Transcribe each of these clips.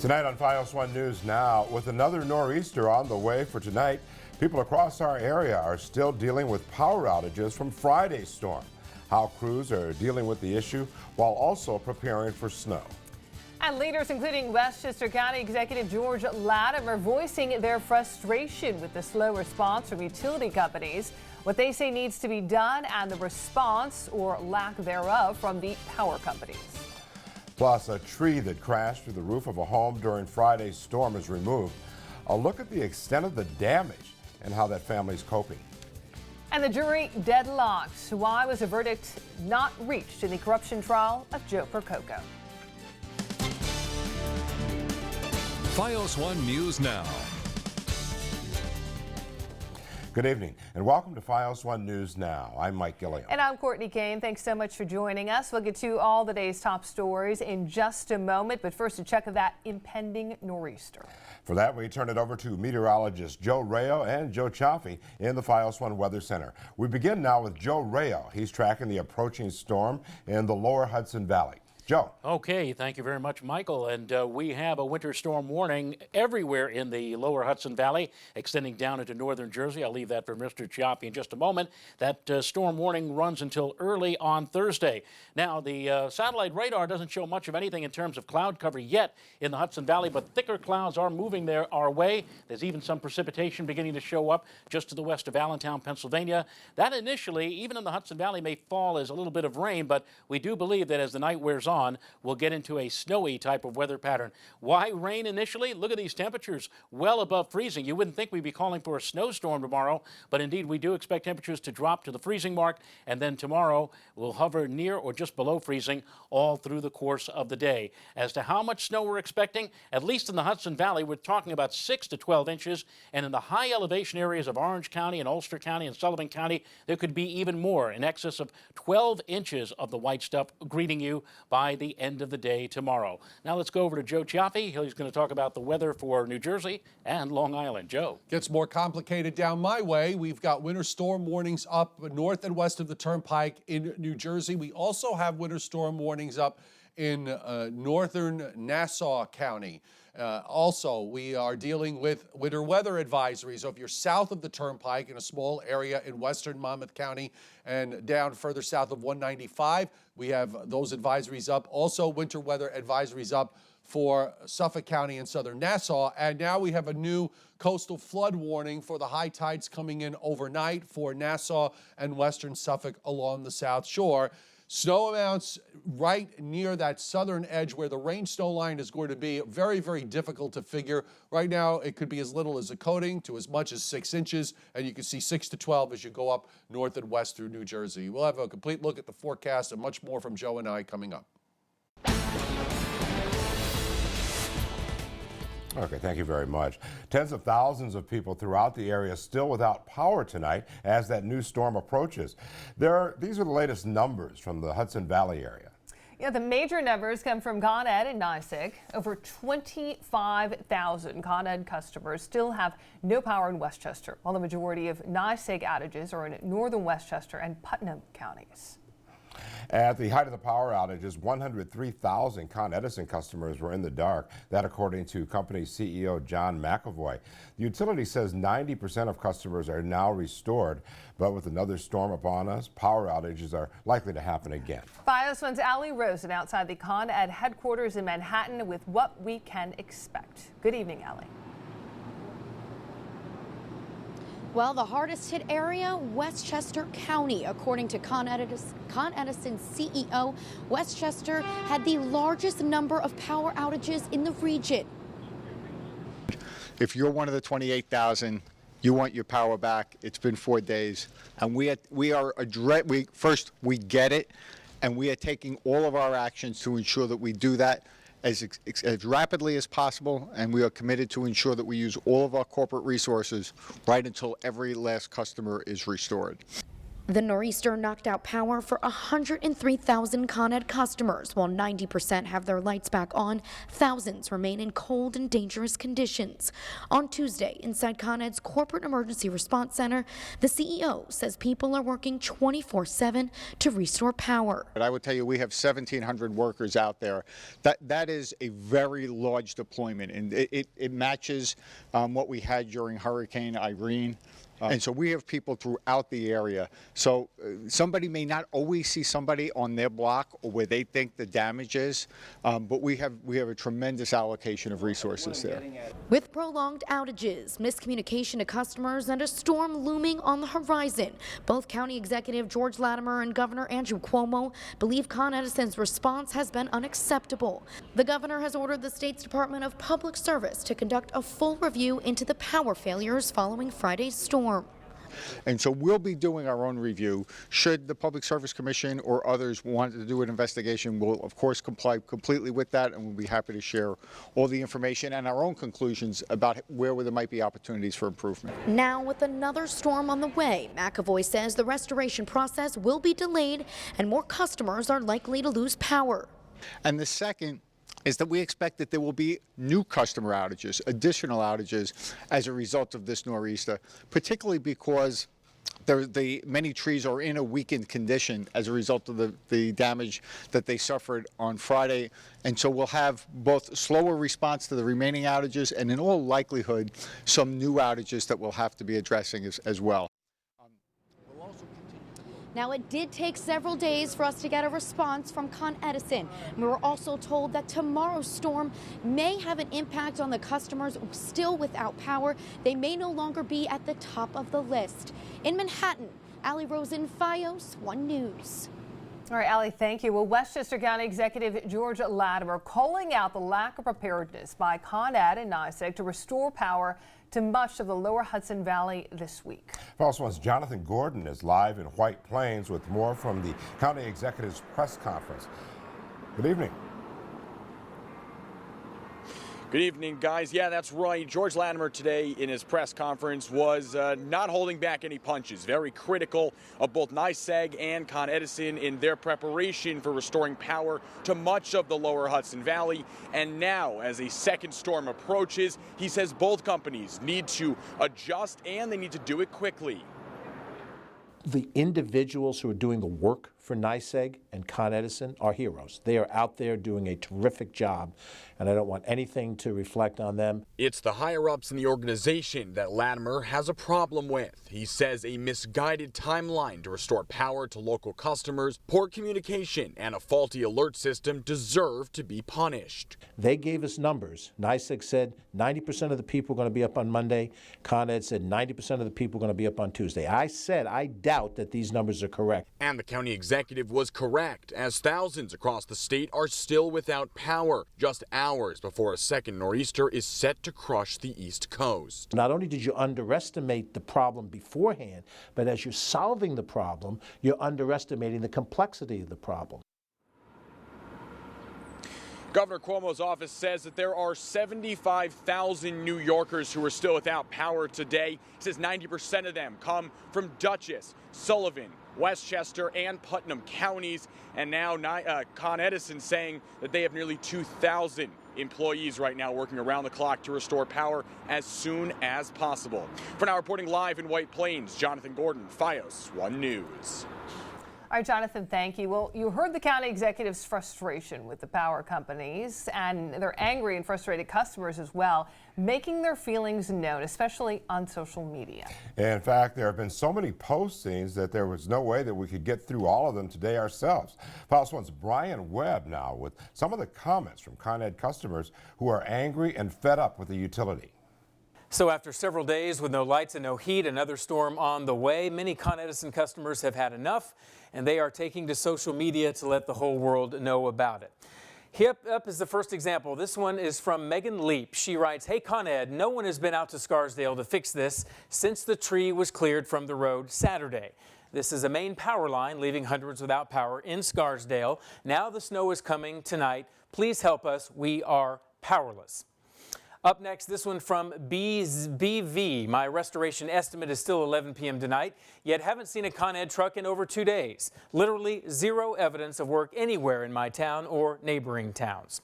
Tonight on FiOS1 News Now, with another nor'easter on the way for tonight, people across our area are still dealing with power outages from Friday's storm. How crews are dealing with the issue while also preparing for snow. And leaders including Westchester County Executive George Latimer voicing their frustration with the slow response from utility companies, what they say needs to be done, and the response or lack thereof from the power companies. Plus, a tree that crashed through the roof of a home during Friday's storm is removed. A look at the extent of the damage and how that family's coping. And the jury deadlocked. Why was a verdict not reached in the corruption trial of Joe Percoco? FiOS1 News Now. Good evening and welcome to FiOS1 News Now. I'm Mike Gilliam. And I'm Courtney Kane. Thanks so much for joining us. We'll get to all the day's top stories in just a moment, but first a check of that impending nor'easter. For that, we turn it over to meteorologists Joe Rayo and Joe Chaffee in the FiOS1 Weather Center. We begin now with Joe Rayo. He's tracking the approaching storm in the Lower Hudson Valley. Joe. Okay, thank you very much, Michael. And we have a winter storm warning everywhere in the Lower Hudson Valley, extending down into northern Jersey. I'll leave that for Mr. Chiappi in just a moment. That storm warning runs until early on Thursday. Now, the satellite radar doesn't show much of anything in terms of cloud cover yet in the Hudson Valley, but thicker clouds are moving our way. There's even some precipitation beginning to show up just to the west of Allentown, Pennsylvania. That initially, even in the Hudson Valley, may fall as a little bit of rain, but we do believe that as the night wears on, we'll get into a snowy type of weather pattern. Why rain initially? Look at these temperatures well above freezing. You wouldn't think we'd be calling for a snowstorm tomorrow, but indeed we do expect temperatures to drop to the freezing mark, and then tomorrow we'll hover near or just below freezing all through the course of the day. As to how much snow we're expecting, at least in the Hudson Valley, we're talking about 6 to 12 inches, and in the high elevation areas of Orange County and Ulster County and Sullivan County, there could be even more, in excess of 12 inches of the white stuff greeting you by the end of the day tomorrow. Now let's go over to Joe Chaffee. He's going to talk about the weather for New Jersey and Long Island. Joe. Gets more complicated down my way. We've got winter storm warnings up north and west of the Turnpike in New Jersey. We also have winter storm warnings up in northern Nassau County. Also, we are dealing with winter weather advisories. So if you're south of the Turnpike in a small area in western Monmouth County and down further south of 195, we have those advisories up. Also, winter weather advisories up for Suffolk County and southern Nassau. And now we have a new coastal flood warning for the high tides coming in overnight for Nassau and western Suffolk along the South Shore. Snow amounts right near that southern edge where the rain snow line is going to be very, very difficult to figure. Right now, it could be as little as a coating to as much as 6 inches, and you can see 6 to 12 as you go up north and west through New Jersey. We'll have a complete look at the forecast and much more from Joe and I coming up. Okay, thank you very much. Tens of thousands of people throughout the area still without power tonight as that new storm approaches. These are the latest numbers from the Hudson Valley area. Yeah, the major numbers come from Con Ed and NYSEG. Over 25,000 Con Ed customers still have no power in Westchester, while the majority of NYSEG outages are in northern Westchester and Putnam counties. At the height of the power outages, 103,000 Con Edison customers were in the dark. That according to company CEO John McAvoy. The utility says 90% of customers are now restored, but with another storm upon us, power outages are likely to happen again. FiOS1's Allie Rosen outside the Con Ed headquarters in Manhattan with what we can expect. Good evening, Allie. Well, the hardest hit area, Westchester County. According to Con Edison's CEO, Westchester had the largest number of power outages in the region. If you're one of the 28,000, you want your power back. It's been 4 days, and we get it, and we are taking all of our actions to ensure that we do that as rapidly as possible, and we are committed to ensure that we use all of our corporate resources right until every last customer is restored. The nor'easter knocked out power for 103,000 Con Ed customers. While 90% have their lights back on, thousands remain in cold and dangerous conditions. On Tuesday, inside Con Ed's Corporate Emergency Response Center, the CEO says people are working 24/7 to restore power. But I would tell you, we have 1,700 workers out there. That is a very large deployment, and it matches what we had during Hurricane Irene. And so we have people throughout the area. So somebody may not always see somebody on their block or where they think the damage is, but we have a tremendous allocation of resources there. With prolonged outages, miscommunication to customers, and a storm looming on the horizon, both County Executive George Latimer and Governor Andrew Cuomo believe Con Edison's response has been unacceptable. The governor has ordered the state's Department of Public Service to conduct a full review into the power failures following Friday's storm. And so we'll be doing our own review. Should the Public Service Commission or others want to do an investigation, we'll of course comply completely with that, and we'll be happy to share all the information and our own conclusions about where there might be opportunities for improvement. Now, with another storm on the way, McAvoy says the restoration process will be delayed and more customers are likely to lose power. And the second is that we expect that there will be new customer outages, additional outages as a result of this nor'easter, particularly because many trees are in a weakened condition as a result of the damage that they suffered on Friday. And so we'll have both slower response to the remaining outages and in all likelihood some new outages that we'll have to be addressing as well. Now, it did take several days for us to get a response from Con Edison. We were also told that tomorrow's storm may have an impact on the customers still without power. They may no longer be at the top of the list. In Manhattan, Allie Rosen, FiOS1 News. All right, Allie, thank you. Well, Westchester County Executive George Latimer calling out the lack of preparedness by Con Ed and NYSEG to restore power to much of the Lower Hudson Valley this week. FiOS1's Jonathan Gordon is live in White Plains with more from the County Executive's press conference. Good evening. Good evening, guys. Yeah, that's right. George Latimer today in his press conference was not holding back any punches. Very critical of both NYSEG and Con Edison in their preparation for restoring power to much of the Lower Hudson Valley. And now, as a second storm approaches, he says both companies need to adjust and they need to do it quickly. The individuals who are doing the work for NYSEG and Con Edison are heroes. They are out there doing a terrific job, and I don't want anything to reflect on them. It's the higher-ups in the organization that Latimer has a problem with. He says a misguided timeline to restore power to local customers, poor communication, and a faulty alert system deserve to be punished. They gave us numbers. NYSEG said 90% of the people are going to be up on Monday. Con Ed said 90% of the people are going to be up on Tuesday. I said I doubt that these numbers are correct. And the county executive was correct, as thousands across the state are still without power, just hours before a second nor'easter is set to crush the East Coast. Not only did you underestimate the problem beforehand, but as you're solving the problem, you're underestimating the complexity of the problem. Governor Cuomo's office says that there are 75,000 New Yorkers who are still without power today. He says 90% of them come from Dutchess, Sullivan, Westchester, and Putnam counties. And now Con Edison saying that they have nearly 2,000 employees right now working around the clock to restore power as soon as possible. For now, reporting live in White Plains, Jonathan Gordon, FiOS1 News. All right, Jonathan, thank you. Well, you heard the county executive's frustration with the power companies, and they're angry and frustrated customers as well, making their feelings known, especially on social media. In fact, there have been so many postings that there was no way that we could get through all of them today ourselves. FiOS1's Brian Webb now with some of the comments from Con Ed customers who are angry and fed up with the utility. So after several days with no lights and no heat, another storm on the way, many Con Edison customers have had enough, and they are taking to social media to let the whole world know about it. Up is the first example. This one is from Megan Leap. She writes, "Hey Con Ed, no one has been out to Scarsdale to fix this since the tree was cleared from the road Saturday. This is a main power line leaving hundreds without power in Scarsdale. Now the snow is coming tonight. Please help us. We are powerless." Up next, this one from BV. My restoration estimate is still 11 p.m. tonight, yet haven't seen a Con Ed truck in over 2 days. Literally zero evidence of work anywhere in my town or neighboring towns.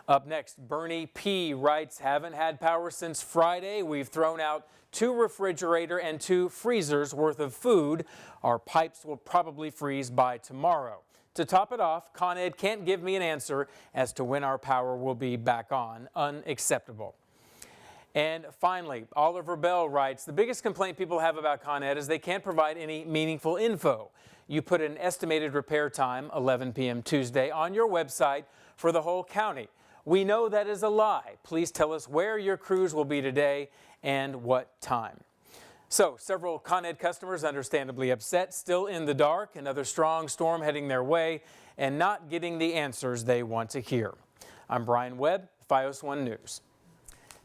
Up next, Bernie P. writes, haven't had power since Friday. We've thrown out 2 refrigerator and 2 freezers worth of food. Our pipes will probably freeze by tomorrow. To top it off, Con Ed can't give me an answer as to when our power will be back on. Unacceptable. And finally, Oliver Bell writes, the biggest complaint people have about Con Ed is they can't provide any meaningful info. You put an estimated repair time, 11 p.m. Tuesday, on your website for the whole county. We know that is a lie. Please tell us where your crews will be today and what time. So, several Con Ed customers understandably upset, still in the dark, another strong storm heading their way, and not getting the answers they want to hear. I'm Brian Webb, FiOS1 News.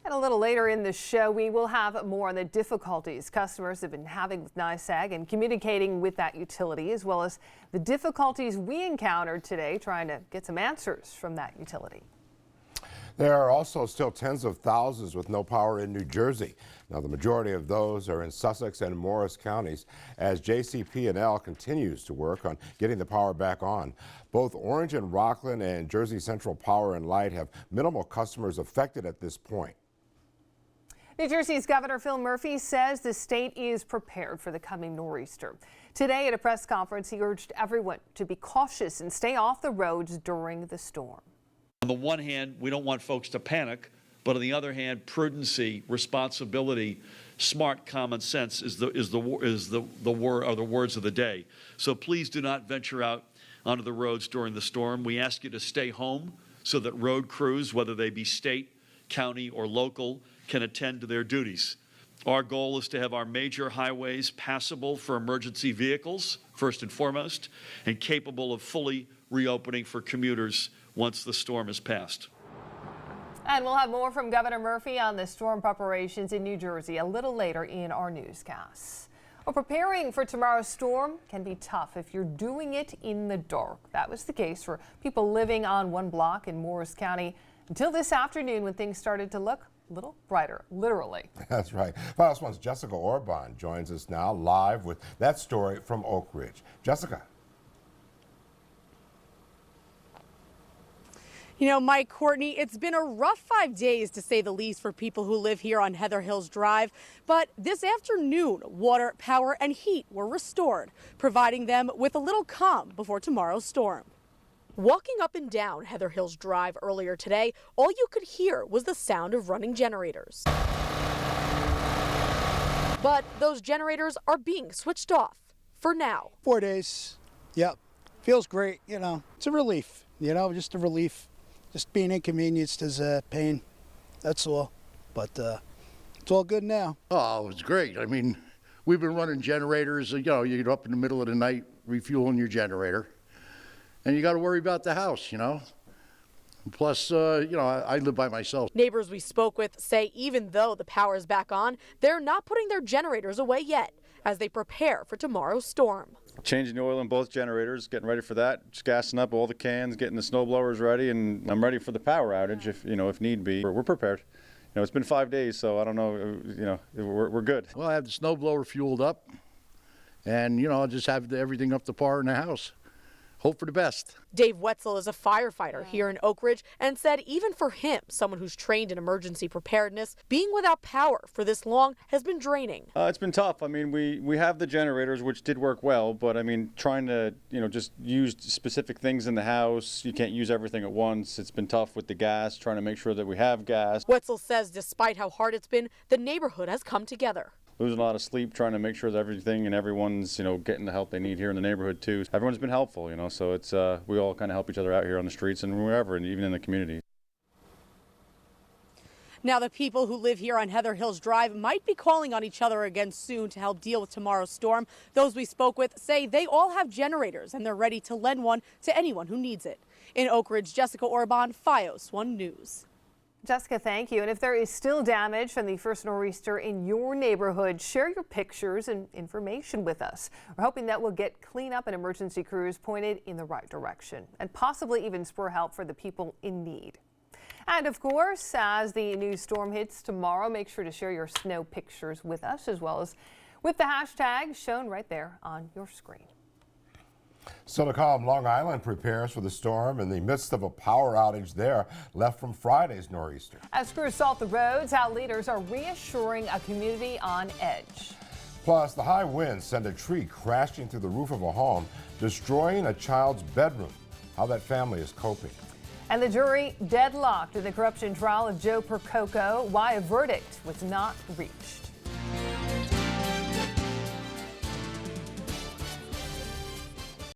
And a little later in the show, we will have more on the difficulties customers have been having with NYSEG and communicating with that utility, as well as the difficulties we encountered today trying to get some answers from that utility. There are also still tens of thousands with no power in New Jersey. Now, the majority of those are in Sussex and Morris counties as JCP&L continues to work on getting the power back on. Both Orange and Rockland and Jersey Central Power and Light have minimal customers affected at this point. New Jersey's Governor Phil Murphy says the state is prepared for the coming nor'easter. Today at a press conference, he urged everyone to be cautious and stay off the roads during the storm. On the one hand, we don't want folks to panic, but on the other hand, prudency, responsibility, smart common sense is the words of the day. So please do not venture out onto the roads during the storm. We ask you to stay home so that road crews, whether they be state, county, or local, can attend to their duties. Our goal is to have our major highways passable for emergency vehicles, first and foremost, and capable of fully reopening for commuters once the storm has passed. And we'll have more from Governor Murphy on the storm preparations in New Jersey a little later in our newscasts. Well, preparing for tomorrow's storm can be tough if you're doing it in the dark. That was the case for people living on one block in Morris County until this afternoon when things started to look a little brighter, literally. That's right. FiOS1's Jessica Orban joins us now live with that story from Oak Ridge. Jessica. You know, Mike, Courtney, it's been a rough 5 days, to say the least, for people who live here on Heather Hills Drive. But this afternoon, water, power, and heat were restored, providing them with a little calm before tomorrow's storm. Walking up and down Heather Hills Drive earlier today, all you could hear was the sound of running generators. But those generators are being switched off for now. 4 days. Yep. Feels great, you know. It's a relief, you know, just a relief. Just being inconvenienced is a pain, that's all. But it's all good now. Oh, it's great. I mean, we've been running generators, you know, you get up in the middle of the night refueling your generator, and you got to worry about the house, you know. Plus, you know, I live by myself. Neighbors we spoke with say even though the power is back on, they're not putting their generators away yet as they prepare for tomorrow's storm. Changing the oil in both generators, getting ready for that, just gassing up all the cans, getting the snow blowers ready, and I'm ready for the power outage if need be. We're prepared. You know, it's been 5 days, so I don't know, you know, we're good. Well, I have the snow blower fueled up, and, you know, I'll just have everything up to par in the house. Hope for the best. Dave Wetzel is a firefighter here in Oak Ridge and said even for him, someone who's trained in emergency preparedness, being without power for this long has been draining. It's been tough. I mean, we have the generators, which did work well, but I mean, trying to, you know, just use specific things in the house. You can't use everything at once. It's been tough with the gas, trying to make sure that we have gas. Wetzel says despite how hard it's been, the neighborhood has come together. Losing a lot of sleep, trying to make sure that everything and everyone's, you know, getting the help they need here in the neighborhood too. Everyone's been helpful, you know, so it's we all kind of help each other out here on the streets and wherever, and even in the community. Now the people who live here on Heather Hills Drive might be calling on each other again soon to help deal with tomorrow's storm. Those we spoke with say they all have generators and they're ready to lend one to anyone who needs it. In Oak Ridge, Jessica Orban, FiOS1 News. Jessica, thank you. And if there is still damage from the first nor'easter in your neighborhood, share your pictures and information with us. We're hoping that will get cleanup and emergency crews pointed in the right direction and possibly even spur help for the people in need. And of course, as the new storm hits tomorrow, make sure to share your snow pictures with us, as well as with the hashtag shown right there on your screen. Still to come, Long Island prepares for the storm in the midst of a power outage there left from Friday's nor'easter. As crews salt the roads, how leaders are reassuring a community on edge. Plus, the high winds send a tree crashing through the roof of a home, destroying a child's bedroom. How that family is coping. And the jury deadlocked in the corruption trial of Joe Percoco. Why a verdict was not reached.